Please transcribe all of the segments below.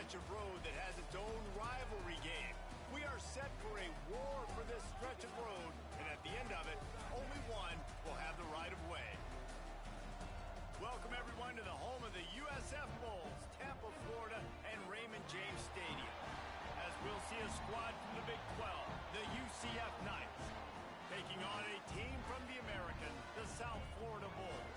stretch of road that has its own rivalry game. We are set for a war for this stretch of road, and at the end of it, only one will have the right of way. Welcome, everyone, to the home of the USF Bulls, Tampa, Florida, and Raymond James Stadium. As we'll see a squad from the Big 12, the UCF Knights, taking on a team from the American, the South Florida Bulls.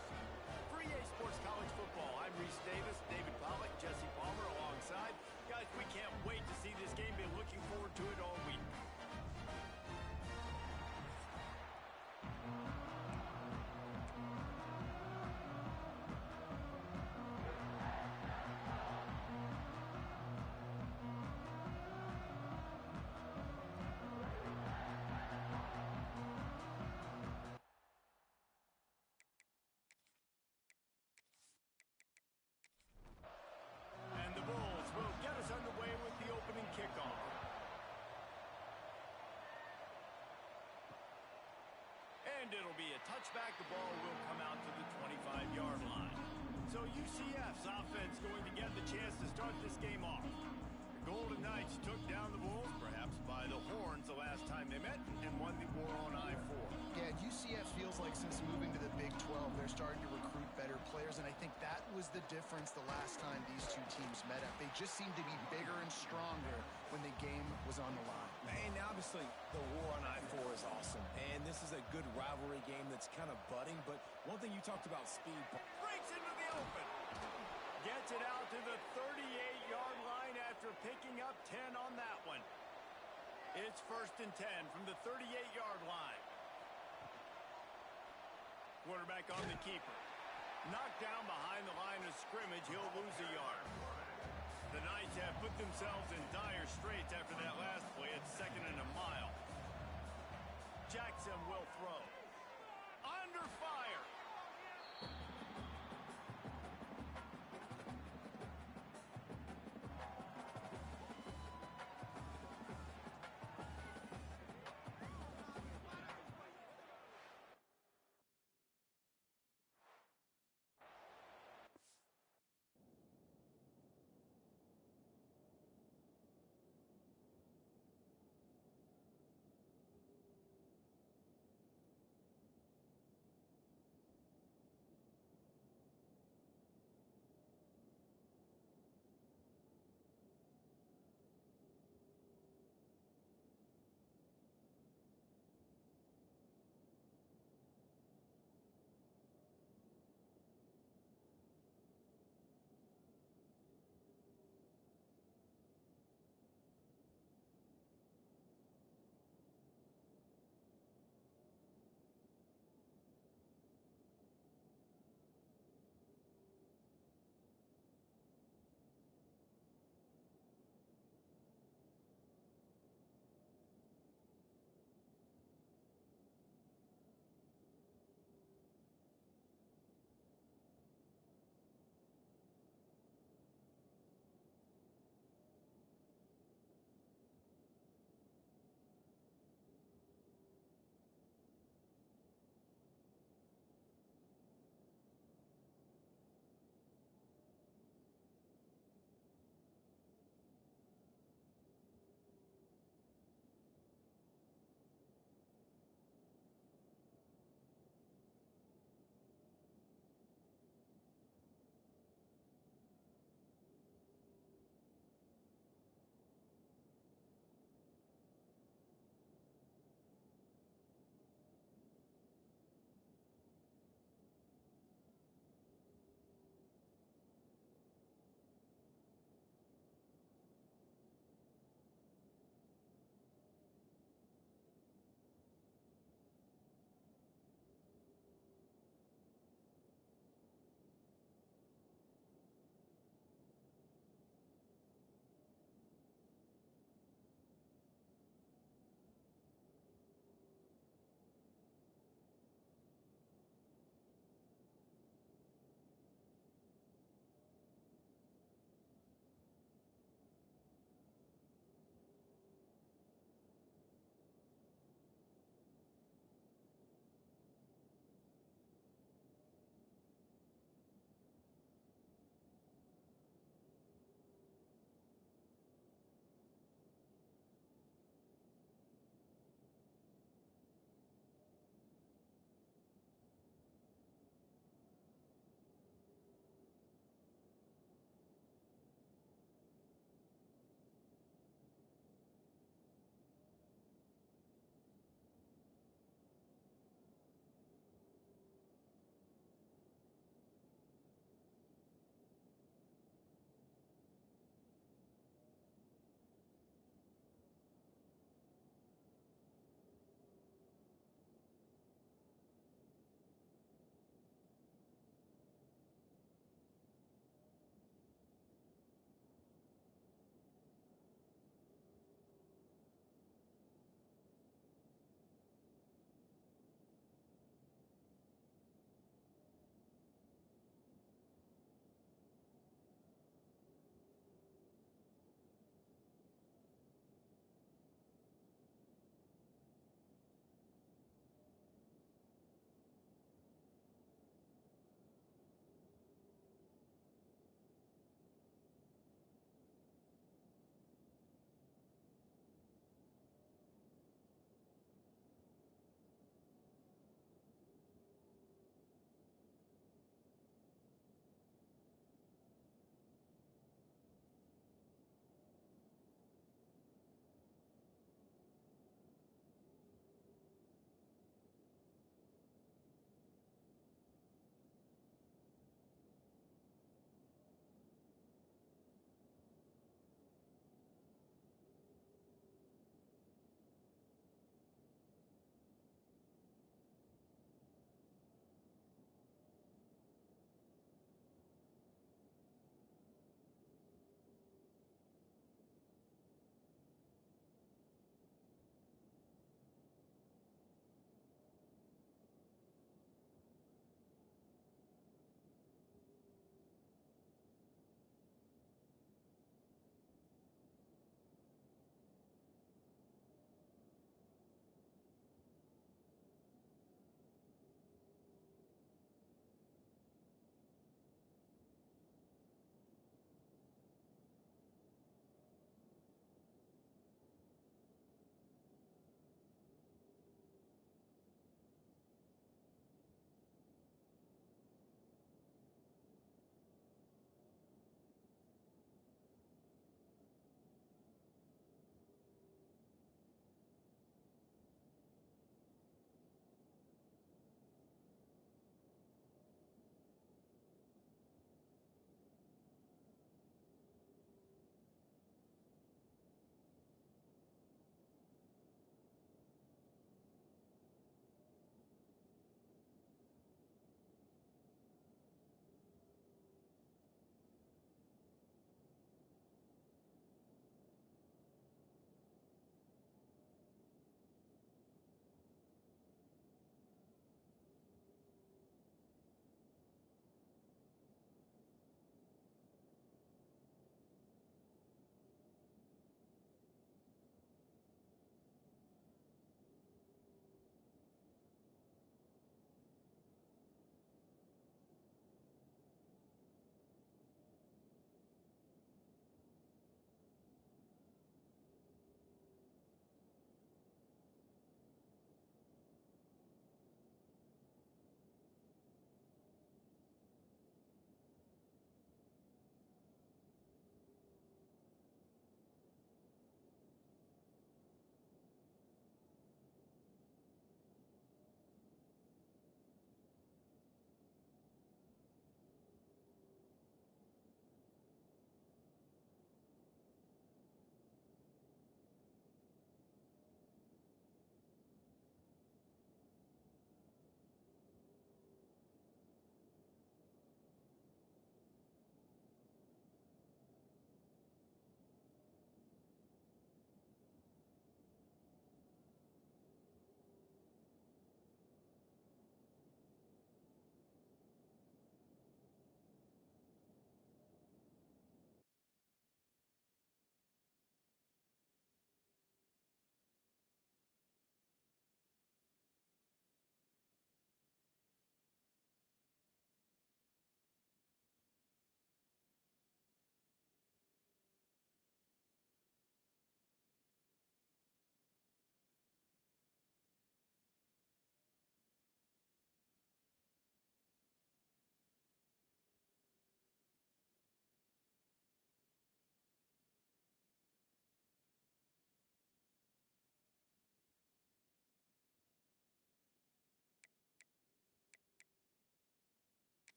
For EA Sports College Football, I'm Reese Davis, David Pollack, Jesse Palmer alongside. Guys, we can't wait to see this game. Been looking forward to it all week. And the Bulls will get us underway with the opening kickoff. And it'll be a touchback. The ball will come out to the 25-yard line. So UCF's offense going to get the chance to start this game off. The Golden Knights took down the Bulls, perhaps by the horns the last time they met, and won the war on I-4. Yeah, UCF feels like since moving to the Big 12, they're starting to recruit better players, and I think that was the difference the last time these two teams met up. They just seemed to be bigger and stronger when the game was on the line. And obviously, the war on I-4 is awesome, and this is a good rivalry game that's kind of budding, but one thing you talked about, speed. Breaks into the open. Gets it out to the 38-yard line after picking up 10 on that one. It's 1st and 10 from the 38-yard line. Quarterback on the keeper. Knocked down behind the line of scrimmage. He'll lose a yard. The Knights have put themselves in dire straits after that last play. It's 2nd and a mile. Jackson will throw. Under fire.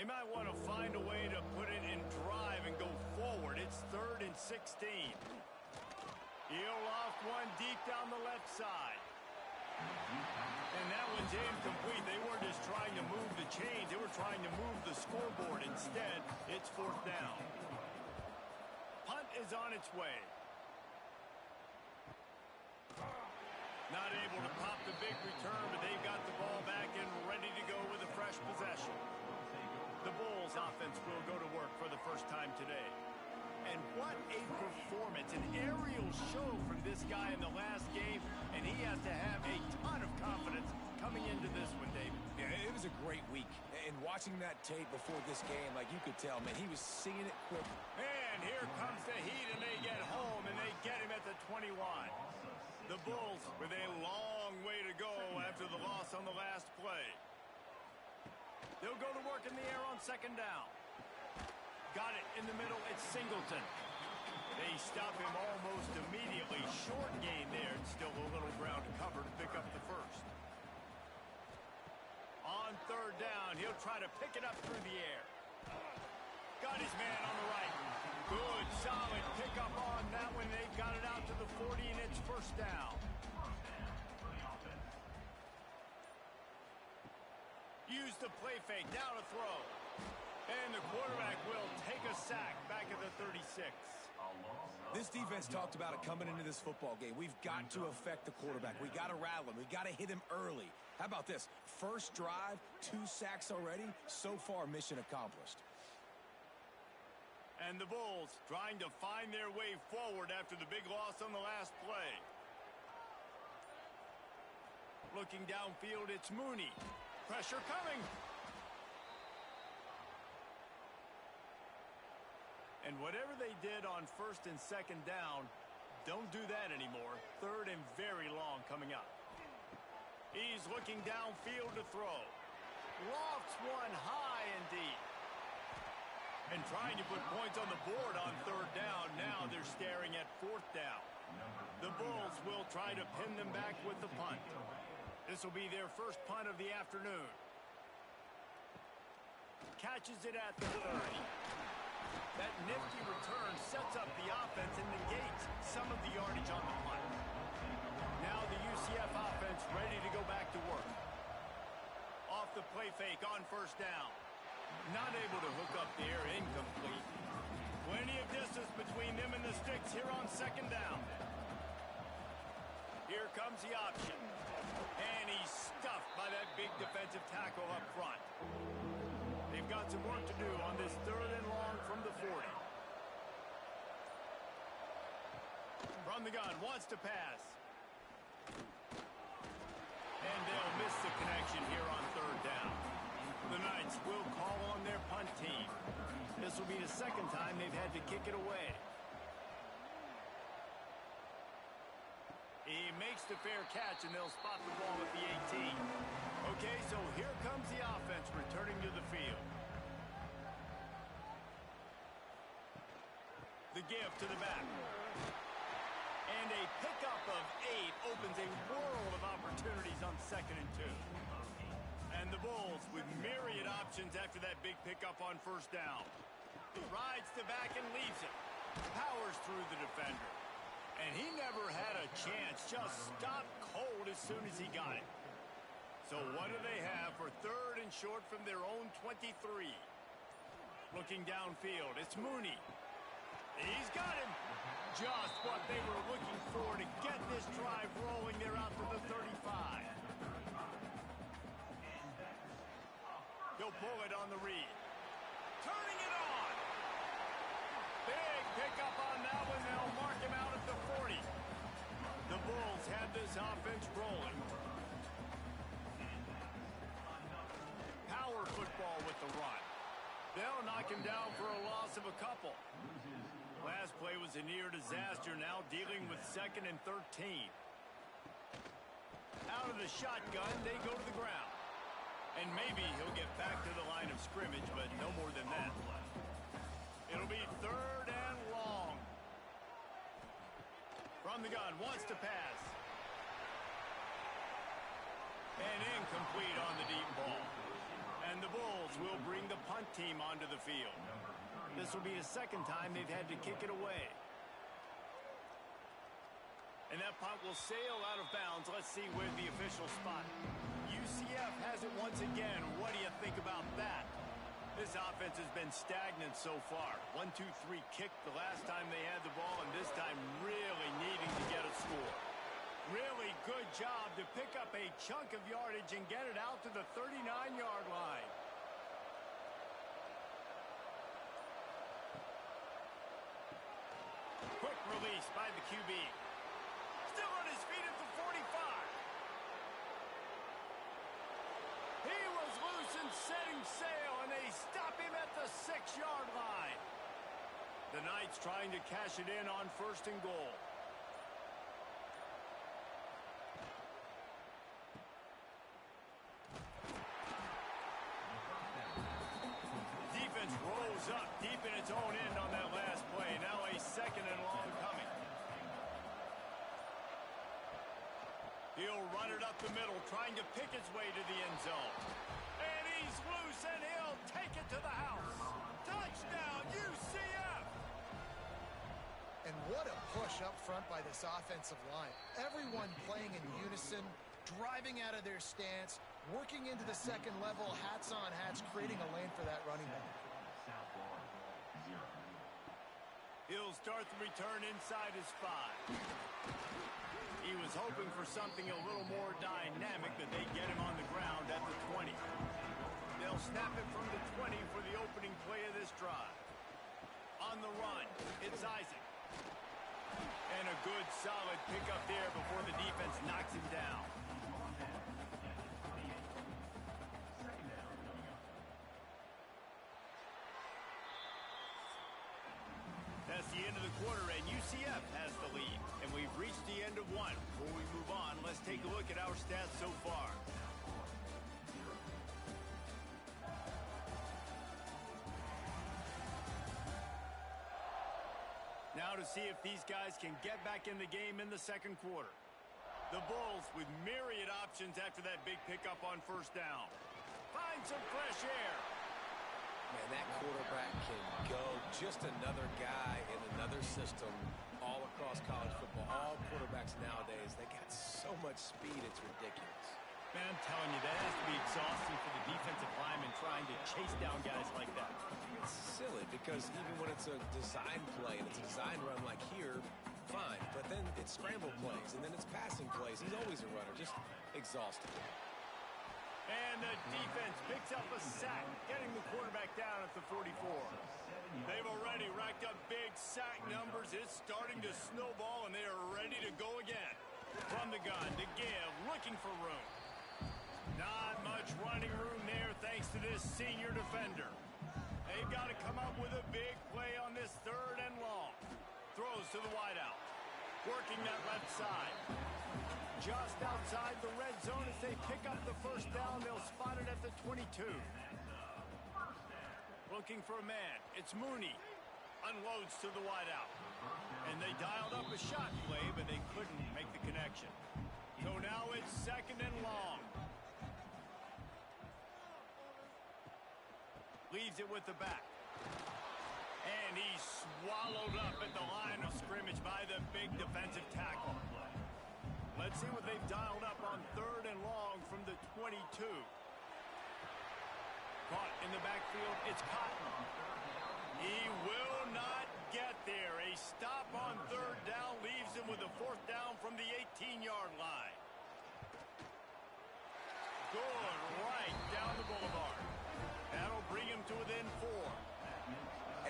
They might want to find a way to put it in drive and go forward. It's 3rd and 16. He'll loft one deep down the left side. And that one's incomplete. They weren't just trying to move the chains. They were trying to move the scoreboard. Instead, it's 4th down. Punt is on its way. Not able to pop the big return, but they've got the ball back and ready to go with a fresh possession. The Bulls offense will go to work for the first time today. And what a performance, an aerial show from this guy in the last game, and he has to have a ton of confidence coming into this one, David. Yeah, it was a great week. And watching that tape before this game, like you could tell, man, he was seeing it quick. And here comes the Heat, and they get home, and they get him at the 21. The Bulls with a long way to go after the loss on the last play. They'll go to work in the air on 2nd down. Got it in the middle. It's Singleton. They stop him almost immediately. Short gain there, and still a little ground to cover to pick up the first. On 3rd down, he'll try to pick it up through the air. Got his man on the right. Good, solid pickup on that one. They got it out to the 40, and it's 1st down. Use the play fake. Now to throw. And the quarterback will take a sack back at the 36. This defense talked about it coming into this football game. We've got to affect the quarterback. We got to rattle him. We got to hit him early. How about this? First drive, 2 sacks already. So far, mission accomplished. And the Bulls trying to find their way forward after the big loss on the last play. Looking downfield, it's Mooney. Pressure coming. And whatever they did on 1st and 2nd down, don't do that anymore. 3rd and very long coming up. He's looking downfield to throw. Lofts one high and deep. And trying to put points on the board on 3rd down. Now they're staring at 4th down. The Bulls will try to pin them back with the punt. This will be their first punt of the afternoon. Catches it at the 30. That nifty return sets up the offense and negates some of the yardage on the punt. Now the UCF offense ready to go back to work. Off the play fake on 1st down. Not able to hook up there, incomplete. Plenty of distance between them and the sticks here on 2nd down. Here comes the option. And he's stuffed by that big defensive tackle up front. They've got some work to do on this 3rd and long from the 40. From the gun, wants to pass. And they'll miss the connection here on 3rd down. The Knights will call on their punt team. This will be the 2nd time they've had to kick it away. He makes the fair catch, and they'll spot the ball at the 18. Okay, so here comes the offense returning to the field. The give to the back. And a pickup of 8 opens a world of opportunities on 2nd and 2. And the Bulls with myriad options after that big pickup on 1st down. Rides the back and leaves it. Powers through the defender. And he never had a chance. Just stopped cold as soon as he got it. So what do they have for 3rd and short from their own 23? Looking downfield, it's Mooney. He's got him. Just what they were looking for to get this drive rolling. They're out to the 35. He'll pull it on the read. Turning it on. Big pickup on that one. They'll mark him out at the 40. The Bulls have this offense rolling. Power football with the run. They'll knock him down for a loss of a couple. Last play was a near disaster. Now dealing with 2nd and 13. Out of the shotgun, they go to the ground. And maybe he'll get back to the line of scrimmage, but no more than that. It'll be 3rd and long. From the gun, wants to pass. And incomplete on the deep ball. And the Bulls will bring the punt team onto the field. This will be the second time they've had to kick it away. And that punt will sail out of bounds. Let's see where the official spot. UCF has it once again. What do you think about that? This offense has been stagnant so far. 1-2-3 kick the last time they had the ball, and this time really needing to get a score. Really good job to pick up a chunk of yardage and get it out to the 39-yard line. Quick release by the QB. Still on his feet at the 45. He was loose and setting sail, and they stop him at the 6-yard line. The Knights trying to cash it in on 1st and goal. Defense rolls up deep in its own end on that last play. Now a 2nd and long coming. He'll run it up the middle, trying to pick his way to the end zone. And he's loose, and he'll take it to the house. Touchdown, UCF! And what a push up front by this offensive line. Everyone playing in unison, driving out of their stance, working into the second level, hats on hats, creating a lane for that running back. He'll start the return inside his 5. He was hoping for something a little more dynamic, but they get him on the ground at the 20. They'll snap it from the 20 for the opening play of this drive. On the run, it's Isaac. And a good, solid pickup there before the defense knocks him down. That's the end of the quarter, and UCF has the lead. And we've reached the end of one. Before we move on, let's take a look at our stats so far. Now to see if these guys can get back in the game in the second quarter. The Bulls with myriad options after that big pickup on 1st down. Find some fresh air. Man, that quarterback can go. Just another guy in another system all across college football. All quarterbacks nowadays, they got so much speed, it's ridiculous. Man, I'm telling you, that has to be exhausting for the defensive lineman trying to chase down guys like that. It's silly because even when it's a design play and it's a design run like here, fine. But then it's scramble plays and then it's passing plays. He's always a runner, just exhausting. And the defense picks up a sack, getting the quarterback down at the 44. They've already racked up big sack numbers. It's starting to snowball, and they are ready to go again. From the gun to give, looking for room. Not much running room there thanks to this senior defender. They've got to come up with a big play on this 3rd and long. Throws to the wideout. Working that left side. Just outside the red zone as they pick up the 1st down. They'll spot it at the 22. Looking for a man. It's Mooney. Unloads to the wideout. And they dialed up a shot play, but they couldn't make the connection. So now it's 2nd and long. Leaves it with the back. And he's swallowed up at the line of scrimmage by the big defensive tackle. Let's see what they've dialed up on 3rd and long from the 22. Caught in the backfield, it's Cotton. He will not get there. A stop on 3rd down leaves him with a 4th down from the 18-yard line. Good right down the boulevard. That'll bring him to within 4.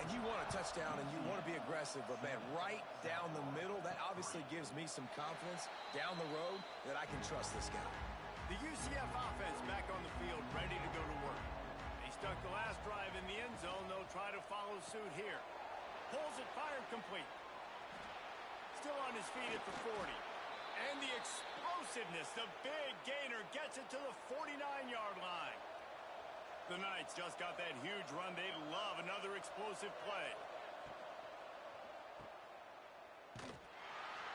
And you want a touchdown and you want to be aggressive, but man, right down the middle, that obviously gives me some confidence down the road that I can trust this guy. The UCF offense back on the field, ready to go to work. They stuck the last drive in the end zone. They'll try to follow suit here. Pulls it, fired complete. Still on his feet at the 40. And the explosiveness, the big gainer gets it to the 49-yard line. The Knights just got that huge run. They love another explosive play.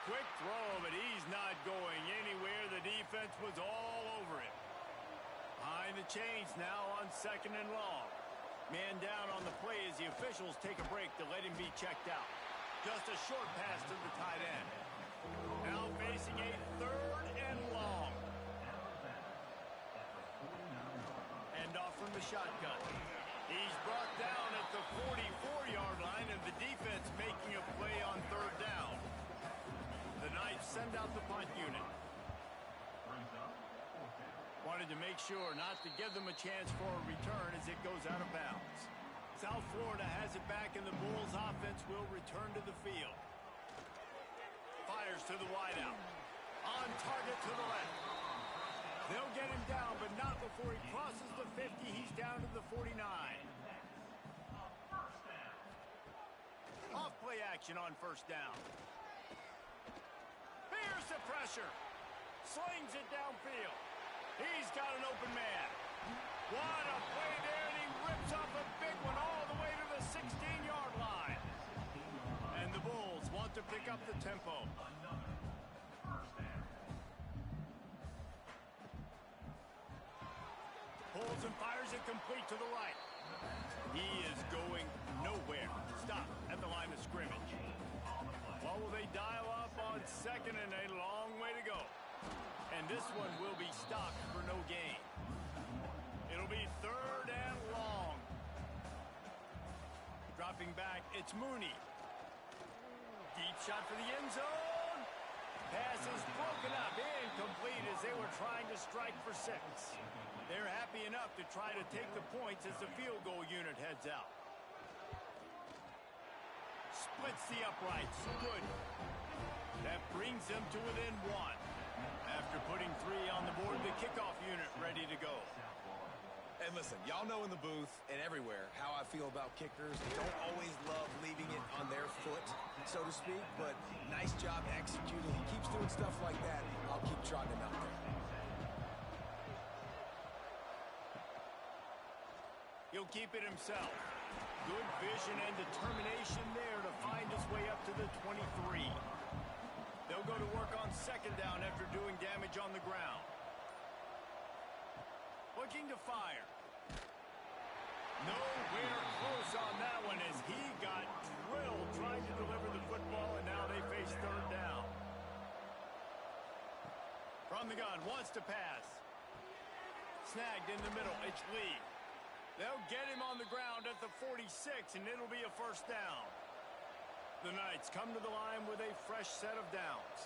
Quick throw, but he's not going anywhere. The defense was all over it. Behind the chains now on 2nd and long. Man down on the play as the officials take a break to let him be checked out. Just a short pass to the tight end. Now facing a 3rd and long. Hand off from the shotgun. He's brought down at the 44-yard line, and the defense making a play on 3rd down. The Knights send out the punt unit. Wanted to make sure not to give them a chance for a return as it goes out of bounds. South Florida has it back, and the Bulls offense will return to the field. Fires to the wideout. On target to the left. They'll get him down, but not before he crosses the 50. He's down to the 49. Off play action on 1st down. Fears the pressure. Slings it downfield. He's got an open man. What a play there, and he rips off a big one all the way to the 16-yard line. And the Bulls want to pick up the tempo. Pulls and fires it complete to the right. He is going nowhere. Stop at the line of scrimmage. What will they dial up on 2nd and a long way to go? And this one will be stopped for no gain. It'll be 3rd and long. Dropping back, it's Mooney. Deep shot for the end zone. Pass is broken up, incomplete as they were trying to strike for 6. They're happy enough to try to take the points as the field goal unit heads out. Splits the uprights. Good. That brings them to within 1. After putting 3 on the board, the kickoff unit ready to go. And listen, y'all know in the booth and everywhere how I feel about kickers. They don't always love leaving it on their foot, so to speak, but nice job executing. He keeps doing stuff like that. I'll keep trotting him out there. He'll keep it himself. Good vision and determination there to find his way up to the 23. They'll go to work on 2nd down after doing damage on the ground. Looking to fire. Nowhere close on that one as he got drilled trying to deliver the football, and now they face 3rd down. From the gun, wants to pass. Snagged in the middle, it's Lee. They'll get him on the ground at the 46, and it'll be a 1st down. The Knights come to the line with a fresh set of downs.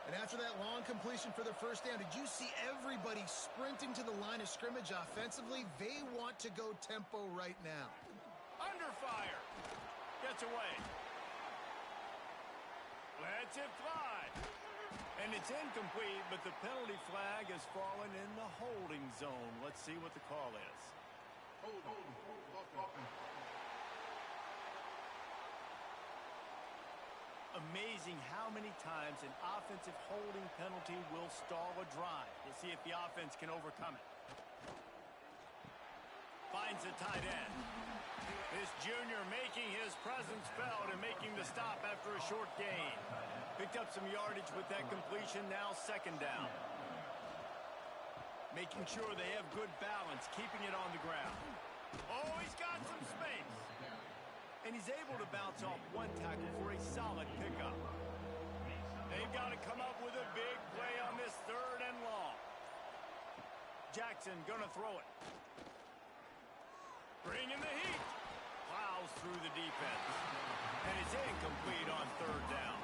And after that long completion for the 1st down, did you see everybody sprinting to the line of scrimmage offensively? They want to go tempo right now. Under fire. Gets away. Lets it fly. And it's incomplete, but the penalty flag has fallen in the holding zone. Let's see what the call is. Amazing how many times an offensive holding penalty will stall a drive. We'll see if the offense can overcome it. Finds the tight end. This junior making his presence felt and making the stop after a short gain. Picked up some yardage with that completion, now 2nd down. Making sure they have good balance, keeping it on the ground. Oh, he's got some space. And he's able to bounce off 1 tackle for a solid pickup. They've got to come up with a big play on this 3rd and long. Jackson gonna throw it. Bringing the heat. Plows through the defense. And it's incomplete on 3rd down.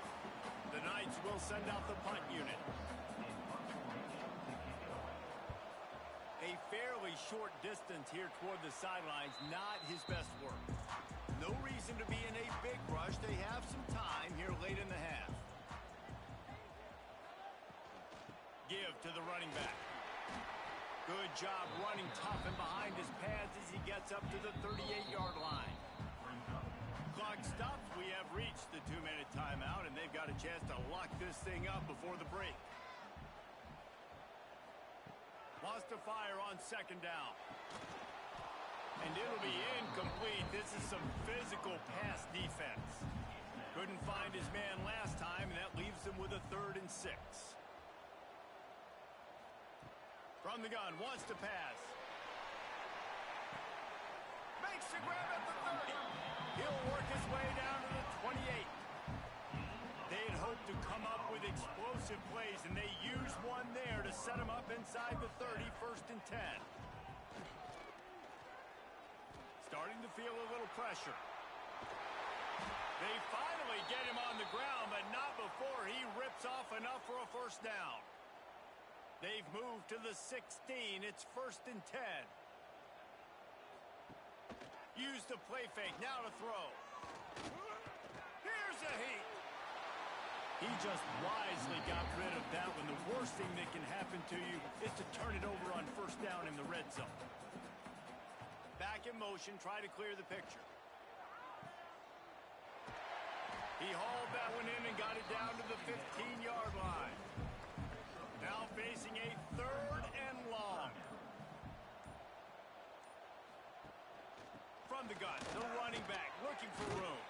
The Knights will send out the punt unit. A fairly short distance here toward the sidelines, not his best work. No reason to be in a big rush. They have some time here late in the half. Give to the running back. Good job running tough and behind his pads as he gets up to the 38-yard line. Clock stops. We have reached the 2-minute timeout, and they've got a chance to lock this thing up before the break. Wants to fire on 2nd down. And it'll be incomplete. This is some physical pass defense. Couldn't find his man last time, and that leaves him with a 3rd and 6. From the gun, wants to pass. Makes the grab at the 30. He'll work his way down to the 28. They'd hoped to come up with explosive plays, and they used one there to set them up inside the 30, 1st and 10. Starting to feel a little pressure. They finally get him on the ground, but not before he rips off enough for a 1st down. They've moved to the 16. It's 1st and 10. Use the play fake. Now to throw. Here's a heat. He just wisely got rid of that one. The worst thing that can happen to you is to turn it over on 1st down in the red zone. Back in motion, try to clear the picture. He hauled that one in and got it down to the 15-yard line. Now facing a 3rd and long. From the gun, the running back looking for room.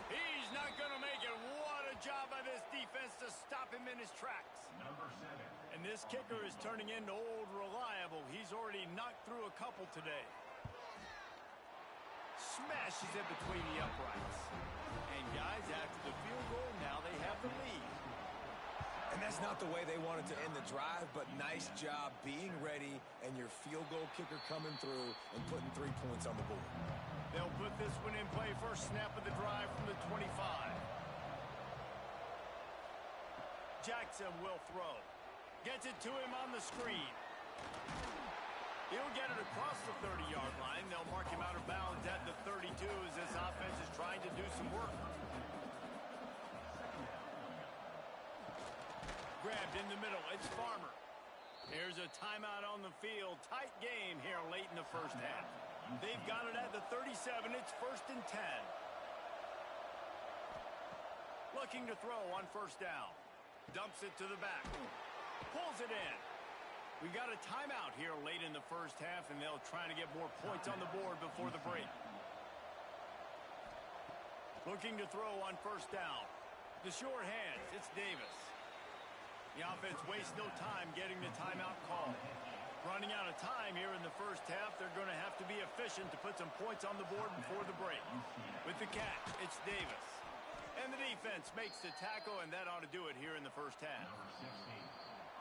He's not going to make it. What a job by this defense to stop him in his tracks. And this kicker is turning into old reliable. He's already knocked through a couple today. Smashes it between the uprights. And guys, after the field goal, now they have the lead. And that's not the way they wanted to end the drive, but nice job being ready and your field goal kicker coming through and putting 3 points on the board. They'll put this one in play. First snap of the drive from the 25. Jackson will throw. Gets it to him on the screen. He'll get it across the 30-yard line. They'll mark him out of bounds at the 32 as this offense is trying to do some work. Grabbed in the middle. It's Farmer. Here's a timeout on the field. Tight game here late in the 1st half. They've got it at the 37. It's 1st and 10. Looking to throw on 1st down. Dumps it to the back. Pulls it in. We got a timeout here late in the 1st half, and they'll try to get more points on the board before the break. Looking to throw on 1st down. The short hands. It's Davis. The offense wastes no time getting the timeout call. Running out of time here in the 1st half. They're going to have to be efficient to put some points on the board before the break. With the catch, it's Davis. And the defense makes the tackle, and that ought to do it here in the 1st half.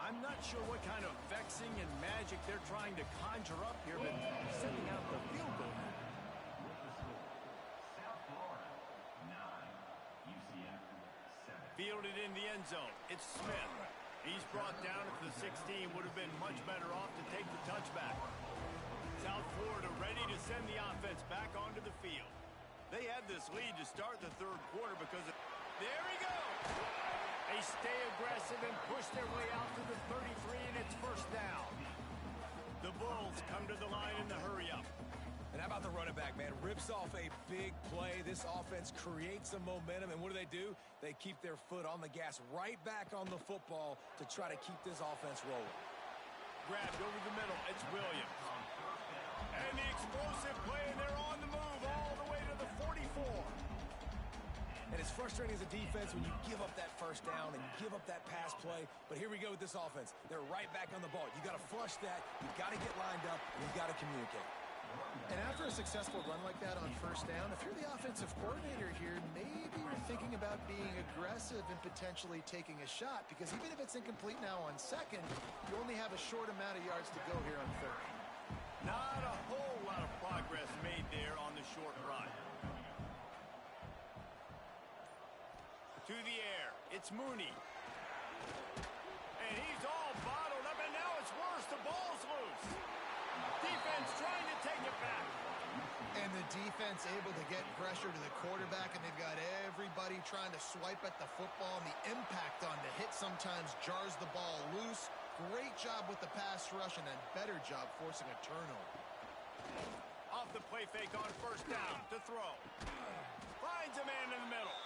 I'm not sure what kind of vexing and magic they're trying to conjure up here, but sending out the field goal. UCF 7. Fielded in the end zone. It's Smith. He's brought down at the 16. Would have been much better off to take the touchback. South Florida ready to send the offense back onto the field. They had this lead to start the 3rd quarter because of... There he goes! They stay aggressive and push their way out to the 33, and it's 1st down. The Bulls come to the line in the hurry-up. And how about the running back, man? Rips off a big play. This offense creates some momentum, and what do? They keep their foot on the gas right back on the football to try to keep this offense rolling. Grabbed over the middle. It's Williams. And the explosive play, and they're on the move all the way to the 44. And it's frustrating as a defense when you give up that 1st down and give up that pass play. But here we go with this offense. They're right back on the ball. You got to flush that. You got to get lined up. And you got to communicate. And after a successful run like that on 1st down, if you're the offensive coordinator here, maybe you're thinking about being aggressive and potentially taking a shot, because even if it's incomplete now on 2nd, you only have a short amount of yards to go here on 3rd. Not a whole lot of progress made there on the short run. To the air, it's Mooney. And he's all bottled up, and now it's worse. The ball's loose. Defense trying to take it back. And the defense able to get pressure to the quarterback, and they've got everybody trying to swipe at the football, and the impact on the hit sometimes jars the ball loose. Great job with the pass rush, and a better job forcing a turnover. Off the play fake on 1st down to throw. Finds a man in the middle.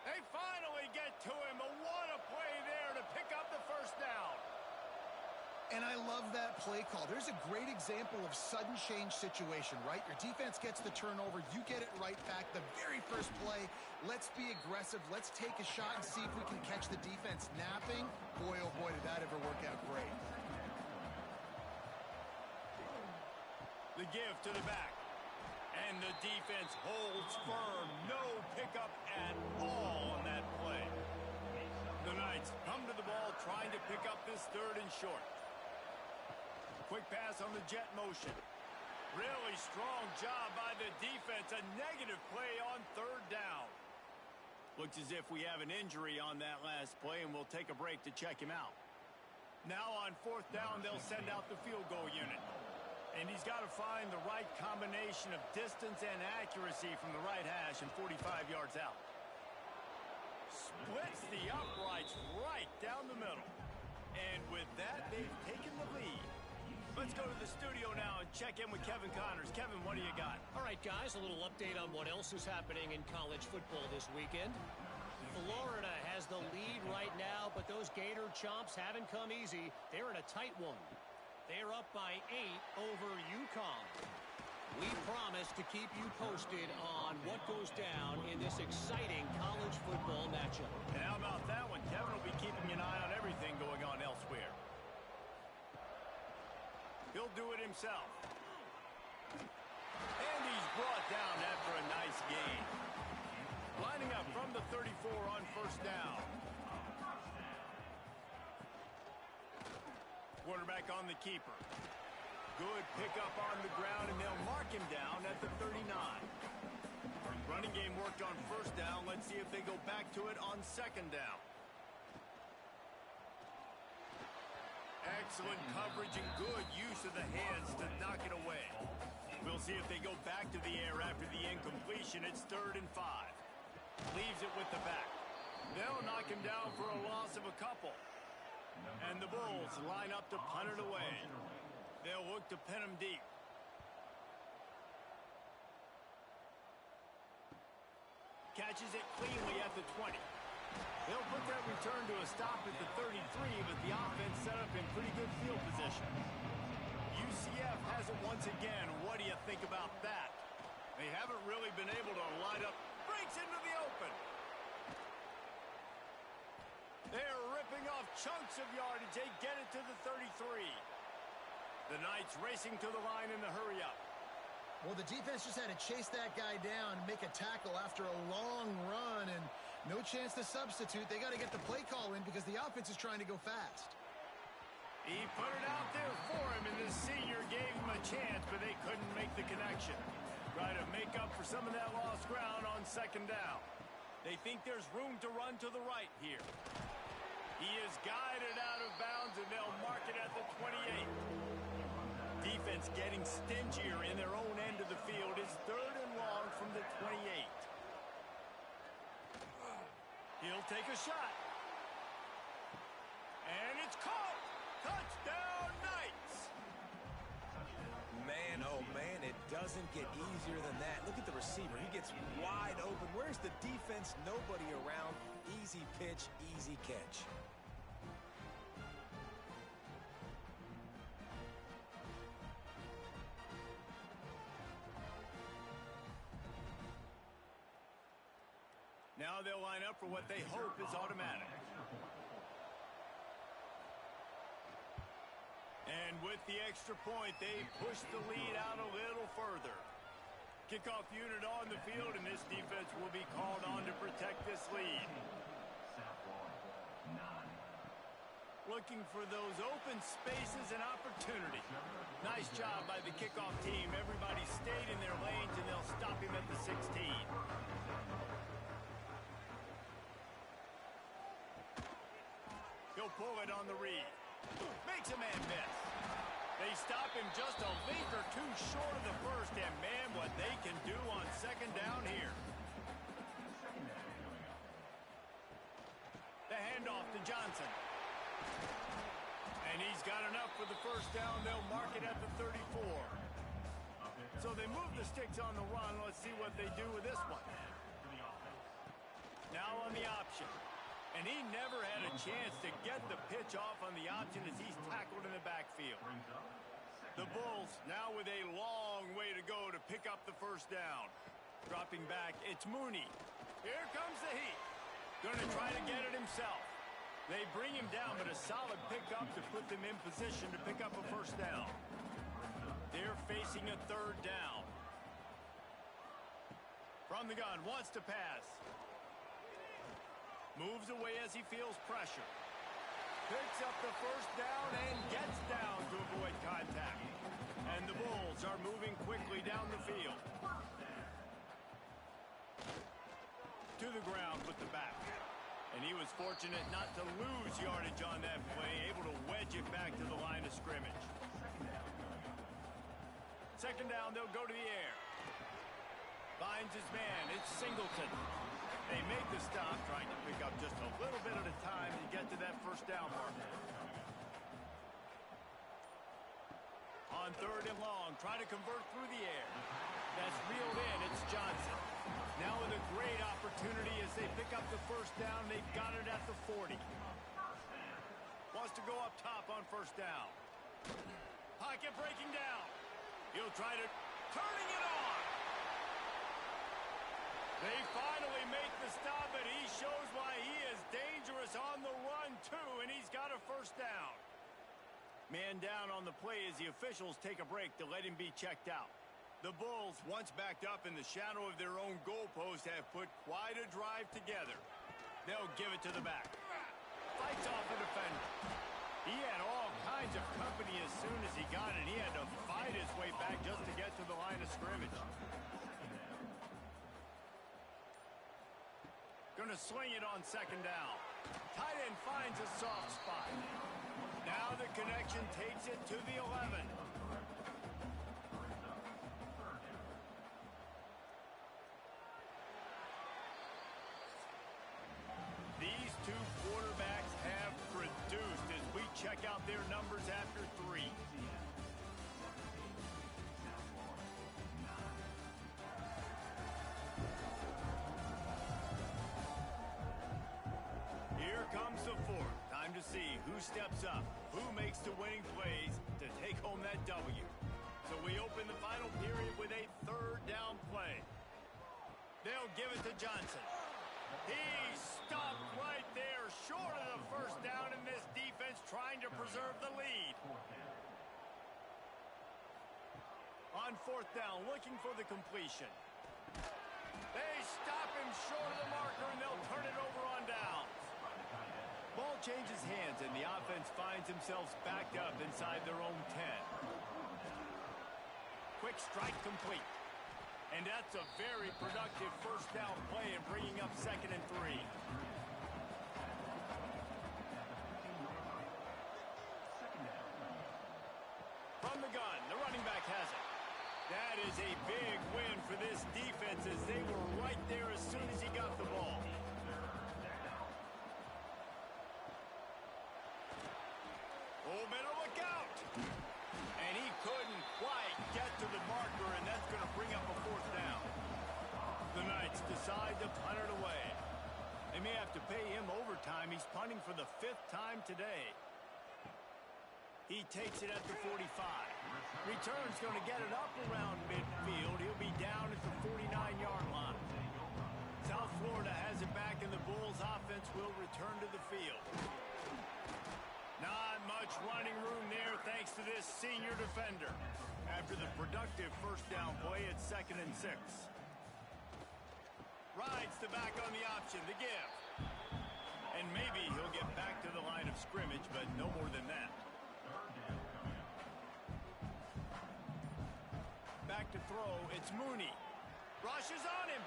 They finally get to him, but what a play there to pick up the 1st down. And I love that play call. There's a great example of sudden change situation, right? Your defense gets the turnover. You get it right back. The very first play, let's be aggressive. Let's take a shot and see if we can catch the defense napping. Boy, oh boy, did that ever work out great. The give to the back. And the defense holds firm. No pickup at all on that play. The Knights come to the ball trying to pick up this 3rd and short. Quick pass on the jet motion. Really strong job by the defense. A negative play on 3rd down. Looks as if we have an injury on that last play, and we'll take a break to check him out. Now on 4th down, they'll send out the field goal unit. And he's got to find the right combination of distance and accuracy from the right hash and 45 yards out. Splits the uprights right down the middle. And with that, they've taken the lead. Let's go to the studio now and check in with Kevin Connors. Kevin, what do you got? All right, guys, a little update on what else is happening in college football this weekend. Florida has the lead right now, but those Gator Chomps haven't come easy. They're in a tight one. They're up by 8 over UConn. We promise to keep you posted on what goes down in this exciting college football matchup. And how about that one? Kevin will be keeping an eye on everything going on elsewhere. He'll do it himself. And he's brought down after a nice gain. Lining up from the 34 on 1st down. Quarterback on the keeper. Good pickup on the ground, and they'll mark him down at the 39. Running game worked on 1st down. Let's see if they go back to it on 2nd down. Excellent coverage and good use of the hands to knock it away. We'll see if they go back to the air after the incompletion. It's 3rd and 5. Leaves it with the back. They'll knock him down for a loss of a couple. And the Bulls line up to punt it away. They'll look to pin him deep. Catches it cleanly at the 20. They'll put that return to a stop at the 33, but the offense set up in pretty good field position. UCF has it once again. What do you think about that? They haven't really been able to light up. Breaks into the open. They're ripping off chunks of yardage. They get it to the 33. The Knights racing to the line in the hurry up. Well, the defense just had to chase that guy down and make a tackle after a long run, and no chance to substitute. They got to get the play call in because the offense is trying to go fast. He put it out there for him, and the senior gave him a chance, but they couldn't make the connection. Try to make up for some of that lost ground on 2nd down. They think there's room to run to the right here. He is guided out of bounds, and they'll mark it at the 28. Defense getting stingier in their own end of the field. It's 3rd and long from the 28. He'll take a shot. And it's caught. Touchdown, Knights. Man, oh man, it doesn't get easier than that. Look at the receiver. He gets wide open. Where's the defense? Nobody around. Easy pitch, easy catch. Now they'll line up for what they hope is automatic. And with the extra point, they push the lead out a little further. Kickoff unit on the field, and this defense will be called on to protect this lead. Looking for those open spaces and opportunity. Nice job by the kickoff team. Everybody stayed in their lanes, and they'll stop him at the 16. He'll pull it on the read. Makes a man miss. They stop him just a leap or two short of the first, and man, what they can do on 2nd down here. The handoff to Johnson. And he's got enough for the 1st down. They'll mark it at the 34. So they move the sticks on the run. Let's see what they do with this one. Now on the option. And he never had a chance to get the pitch off on the option as he's tackled in the backfield. The Bulls now with a long way to go to pick up the 1st down. Dropping back, it's Mooney. Here comes the heat. Going to try to get it himself. They bring him down, but a solid pickup to put them in position to pick up a 1st down. They're facing a third down. From the gun, wants to pass. Moves away as he feels pressure. Picks up the first down and gets down to avoid contact. And the Bulls are moving quickly down the field. To the ground with the back. And he was fortunate not to lose yardage on that play, able to wedge it back to the line of scrimmage. Second down, they'll go to the air. Finds his man, it's Singleton. They make the stop, trying to pick up just a little bit at a time to get to that first down mark. On third and long, trying to convert through the air. That's reeled in, it's Johnson. Now with a great opportunity as they pick up the first down, they've got it at the 40. Wants to go up top on first down. Pocket breaking down. He'll try to turning it on. They finally make the stop, but he shows why he is dangerous on the run, too, and he's got a first down. Man down on the play as the officials take a break to let him be checked out. The Bulls, once backed up in the shadow of their own goalpost, have put quite a drive together. They'll give it to the back. Fights off a defender. He had all kinds of company as soon as he got it. He had to fight his way back just to get to the line of scrimmage. Gonna sling it on second down. Tight end finds a soft spot. Now the connection takes it to the 11. These two quarterbacks have produced as we check out their numbers after 3. Here comes the fourth. Time to see who steps up, who makes the winning plays to take home that W. So we open the final period with a third down play. They'll give it to Johnson. He stopped right there, short of the first down, in this defense trying to preserve the lead. On fourth down, looking for the completion. They stop him short of the marker, and they'll turn it over on downs. Ball changes hands, and the offense finds themselves backed up inside their own 10. Quick strike complete. And that's a very productive first down play and bringing up 2nd and 3. From the gun, the running back has it. That is a big win for this defense as they were right there as soon as he got the ball. Oh, better look out. And he couldn't quite get to the marker, and that's going to bring up a fourth down. The Knights decide to punt it away. They may have to pay him overtime. He's punting for the 5th time today. He takes it at the 45. Return's going to get it up around midfield. He'll be down at the 49-yard line. South Florida has it back, and the Bulls offense will return to the field. Not much running room there thanks to this senior defender. After the productive first down play, it's 2nd and 6. Rides the back on the option, the give. And maybe he'll get back to the line of scrimmage, but no more than that. Back to throw, it's Mooney. Rushes on him,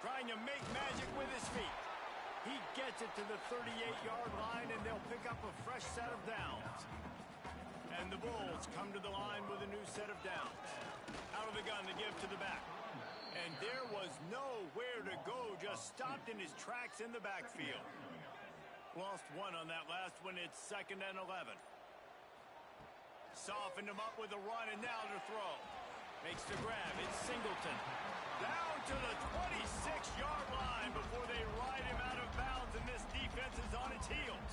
trying to make magic with his feet. He gets it to the 38-yard line, and they'll pick up a fresh set of downs. And the Bulls come to the line with a new set of downs. Out of the gun to give to the back. And there was nowhere to go, just stopped in his tracks in the backfield. Lost one on that last one. It's 2nd and 11. Softened him up with a run, and now to throw. Makes the grab. It's Singleton. Down to the 26-yard line before they ride him out of bounds, and this defense is on its heels.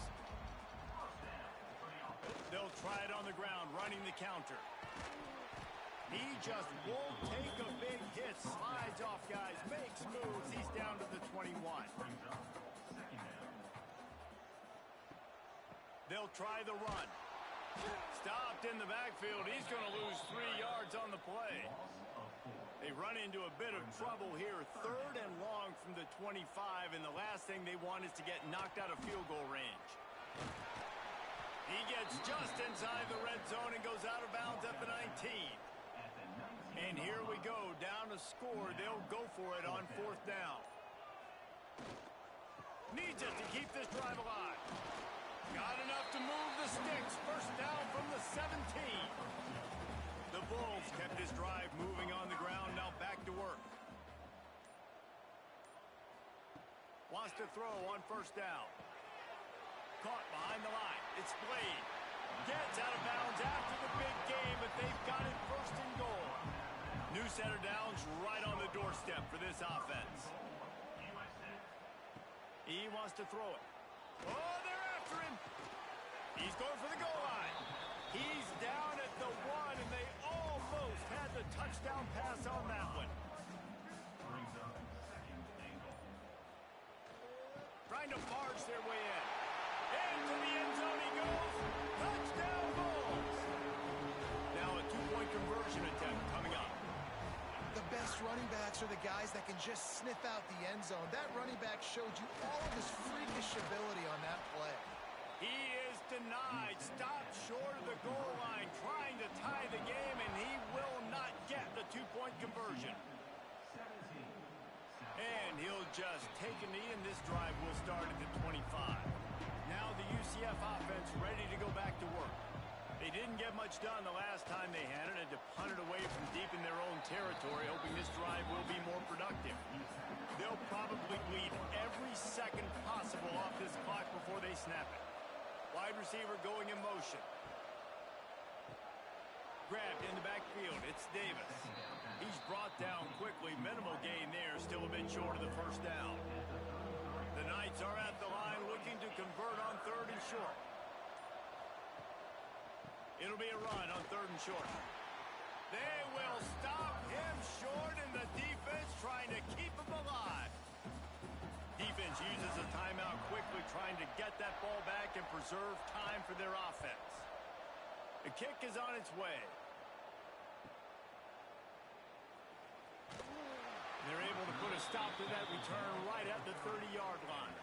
They'll try it on the ground, running the counter. He just won't take a big hit. Slides off guys, makes moves. He's down to the 21. They'll try the run. Stopped in the backfield. He's going to lose 3 yards on the play. They run into a bit of trouble here. 3rd and long from the 25, and the last thing they want is to get knocked out of field goal range. He gets just inside the red zone and goes out of bounds at the 19. And here we go, down to score. They'll go for it on 4th down. Needs it to keep this drive alive. Got enough to move the sticks. 1st down from the 17. The Bulls kept this drive moving on the ground. Now back to work. Wants to throw on 1st down. Caught behind the line. It's Blade. Gets out of bounds after the big game, but they've got it 1st and goal. New set of downs right on the doorstep for this offense. He wants to throw it. Oh, they're after him. He's going for the goal line. He's down at the 1, and they almost had the touchdown pass on that one. Trying to barge their way in. Into the end zone he goes. Touchdown Bulls. Now a 2-point conversion attempt coming up. The best running backs are the guys that can just sniff out the end zone. That running back showed you all of his freakish ability on that play. He is denied. Stopped short of the goal line, trying to tie the game, and he will not get the 2-point conversion. And he'll just take a knee, and this drive will start at the 25. Now the UCF offense ready to go back to work. They didn't get much done the last time they had it, and to punt it away from deep in their own territory, hoping this drive will be more productive. They'll probably bleed every second possible off this clock before they snap it. Wide receiver going in motion. Grabbed in the backfield. It's Davis. He's brought down quickly. Minimal gain there. Still a bit short of the 1st down. The Knights are at the line looking to convert on 3rd and short. It'll be a run on 3rd and short. They will stop him short, and the defense trying to keep him alive. Defense uses a timeout quickly, trying to get that ball back and preserve time for their offense. The kick is on its way. They're able to put a stop to that return right at the 30-yard line.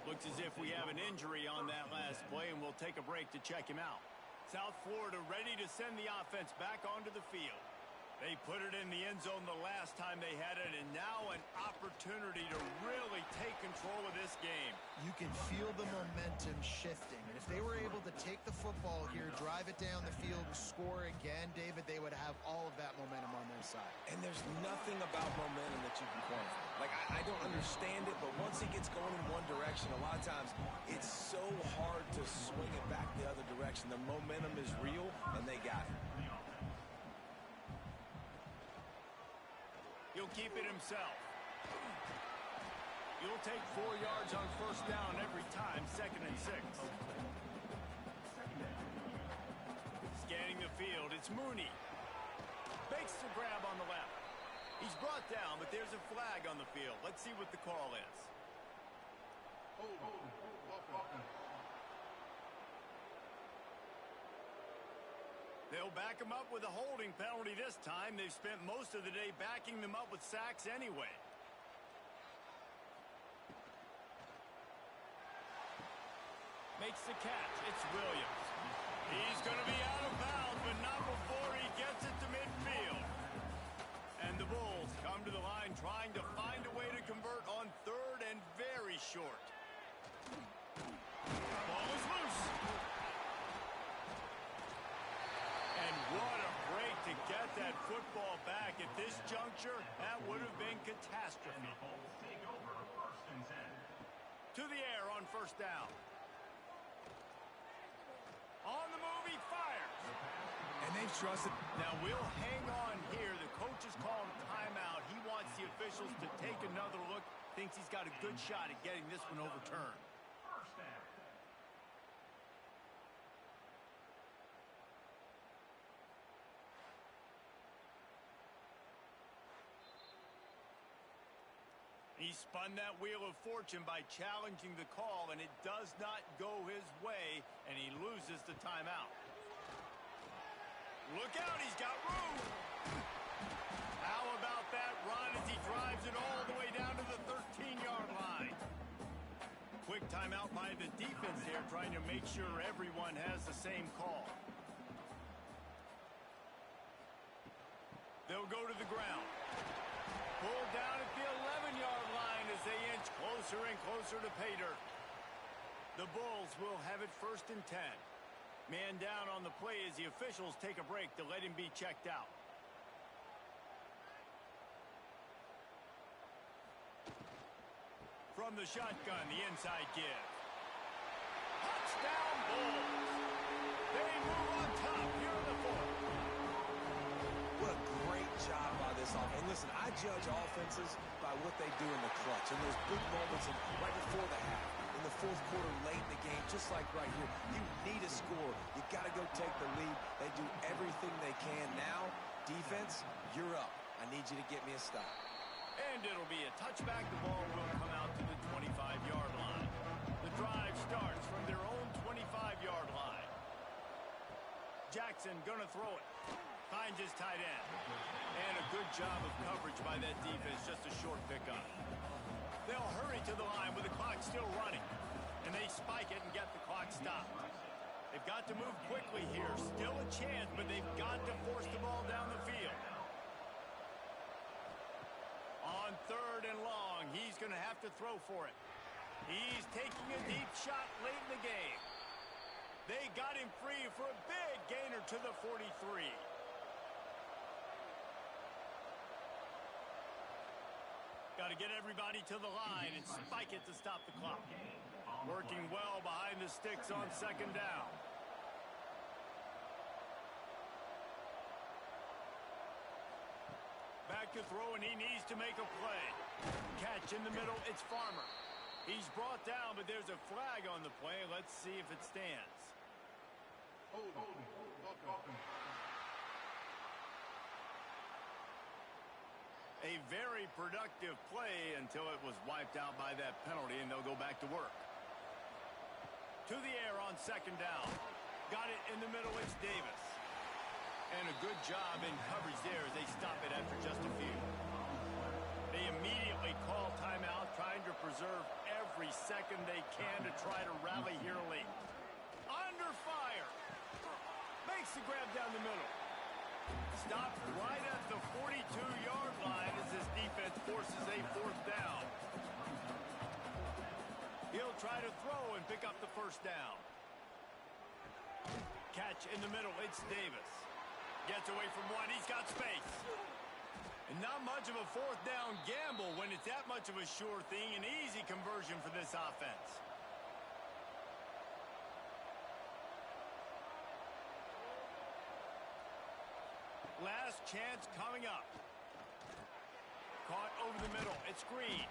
Looks as if we have an injury on that last play, and we'll take a break to check him out. South Florida ready to send the offense back onto the field. They put it in the end zone the last time they had it, and now an opportunity to really take control of this game. You can feel the momentum shifting. And if they were able to take the football here, drive it down the field, and score again, David, they would have all of that momentum on their side. And there's nothing about momentum that you can quantify. Like, I don't understand it, but once it gets going in one direction, a lot of times it's so hard to swing it back the other direction. The momentum is real, and they got it. He'll keep it himself. He'll take 4 yards on 1st down every time, 2nd and 6. Scanning the field, it's Mooney. Makes the grab on the left. He's brought down, but there's a flag on the field. Let's see what the call is. They'll back him up with a holding penalty this time. They've spent most of the day backing them up with sacks anyway. Makes the catch. It's Williams. He's going to be out of bounds, but not before he gets it to midfield. And the Bulls come to the line trying to find a way to convert on 3rd and very short. Ball is loose. And what a break to get that football back. At this juncture, that would have been catastrophe. To the air on 1st down. On the move, he fires. And they've trusted. Now we'll hang on here. The coach has called a timeout. He wants the officials to take another look. Thinks he's got a good shot at getting this one overturned. He spun that wheel of fortune by challenging the call, and it does not go his way, and he loses the timeout. Look out, he's got room. How about that run as he drives it all the way down to the 13-yard line? Quick timeout by the defense there, trying to make sure everyone has the same call. They'll go to the ground. Pulled down at the 11-yard line as they inch closer and closer to pay dirt. The Bulls will have it 1st and 10. Man down on the play as the officials take a break to let him be checked out. From the shotgun, the inside give. Touchdown Bulls! They move on top here in the 4th. What a great job by this offense. And listen, I judge offenses by what they do in the clutch. And those big moments right before the half, in the 4th quarter, late in the game, just like right here. You need a score. You got to go take the lead. They do everything they can. Now, defense, you're up. I need you to get me a stop. And it'll be a touchback. The ball will come out to the 25-yard line. The drive starts from their own 25-yard line. Jackson gonna throw it. Finds his tight end. And a good job of coverage by that defense. Just a short pickup. They'll hurry to the line with the clock still running. And they spike it and get the clock stopped. They've got to move quickly here. Still a chance, but they've got to force the ball down the field. On 3rd and long, he's going to have to throw for it. He's taking a deep shot late in the game. They got him free for a big gainer to the 43. Got to get everybody to the line and spike it to stop the clock. Working well behind the sticks on 2nd down. Back to throw, and he needs to make a play. Catch in the middle, it's Farmer. He's brought down, but there's a flag on the play. Let's see if it stands. A very productive play until it was wiped out by that penalty, and they'll go back to work. To the air on 2nd down. Got it in the middle, it's Davis. And a good job in coverage there as they stop it after just a few. They immediately call timeout, trying to preserve every second they can to try to rally here late. Under fire. Makes the grab down the middle. Stopped right at the 42-yard line as his defense forces a 4th down. He'll try to throw and pick up the 1st down. Catch in the middle, it's Davis. Gets away from one, he's got space. And not much of a 4th down gamble when it's that much of a sure thing. An easy conversion for this offense. Last chance coming up. Caught over the middle, it's Green.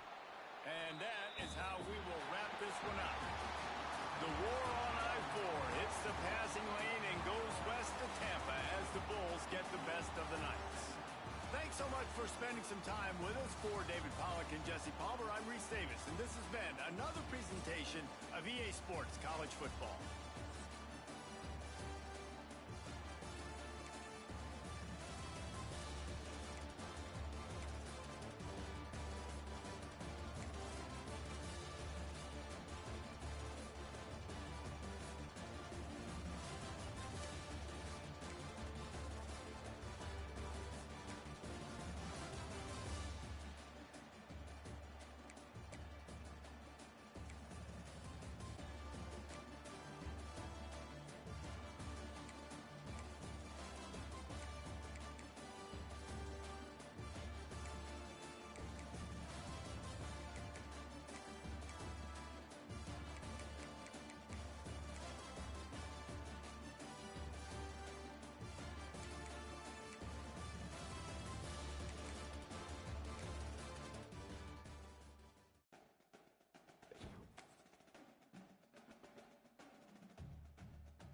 And that is how we will wrap this one up. The war on I-4 hits the passing lane and goes west to Tampa as the Bulls get the best of the Knights. Thanks so much for spending some time with us. For David Pollack and Jesse Palmer, I'm Reese Davis, and this has been another presentation of EA Sports College Football.